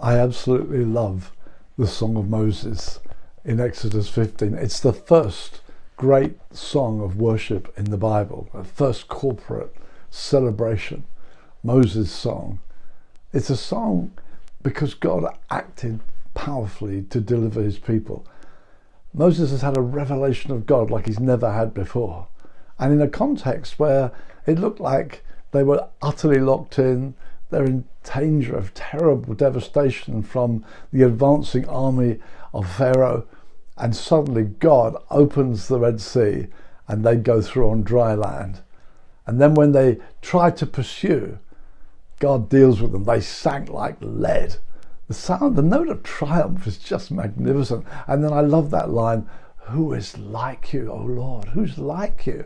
I absolutely love the Song of Moses in Exodus 15. It's the first great song of worship in the Bible, the first corporate celebration, Moses' song. It's a song because God acted powerfully to deliver his people. Moses has had a revelation of God like he's never had before. And in a context where it looked like they were utterly locked in, they're in danger of terrible devastation from the advancing army of Pharaoh, and suddenly God opens the Red Sea and they go through on dry land. And then when they try to pursue, God deals with them. They sank like lead. The note of triumph is just magnificent. And then I love that line, who is like you, O Lord? Who's like you?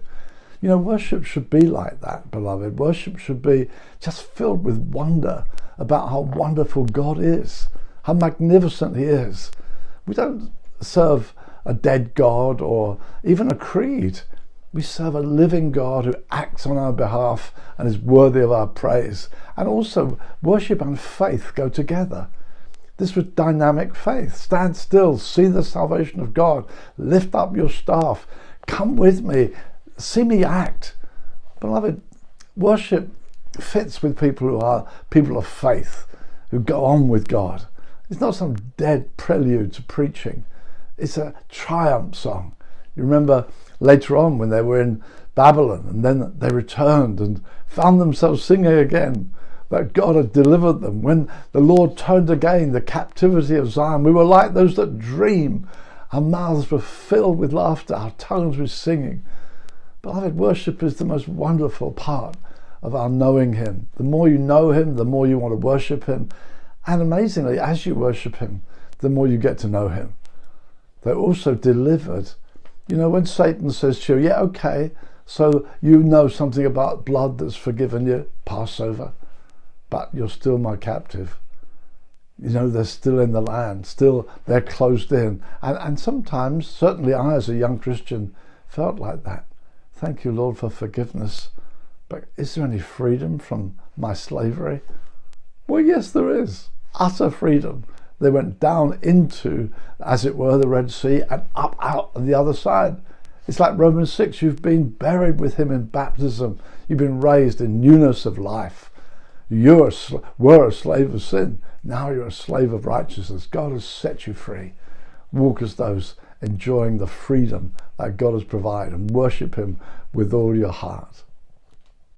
You know, worship should be like that, beloved. Worship should be just filled with wonder about how wonderful God is, how magnificent he is. We don't serve a dead God or even a creed. We serve a living God who acts on our behalf and is worthy of our praise. And also, worship and faith go together. This was dynamic faith. Stand still, see the salvation of God, lift up your staff, come with me, see me act. Beloved, worship fits with people who are people of faith, who go on with God. It's not some dead prelude to preaching. It's a triumph song. You remember later on when they were in Babylon and then they returned and found themselves singing again that God had delivered them. When the Lord turned again the captivity of Zion, we were like those that dream. Our mouths were filled with laughter, our tongues were singing. Beloved, worship is the most wonderful part of our knowing him. The more you know him, the more you want to worship him. And amazingly, as you worship him, the more you get to know him. They're also delivered. You know, when Satan says to you, yeah, okay, so you know something about blood that's forgiven you, Passover, but you're still my captive. You know, they're still in the land, still they're closed in. And sometimes, certainly I as a young Christian felt like that. Thank you, Lord, for forgiveness. But is there any freedom from my slavery? Well, yes, there is. Utter freedom. They went down into, as it were, the Red Sea and up out on the other side. It's like Romans 6, you've been buried with him in baptism. You've been raised in newness of life. You were a slave of sin. Now you're a slave of righteousness. God has set you free. Walk as those enjoying the freedom that God has provided and worship him with all your heart.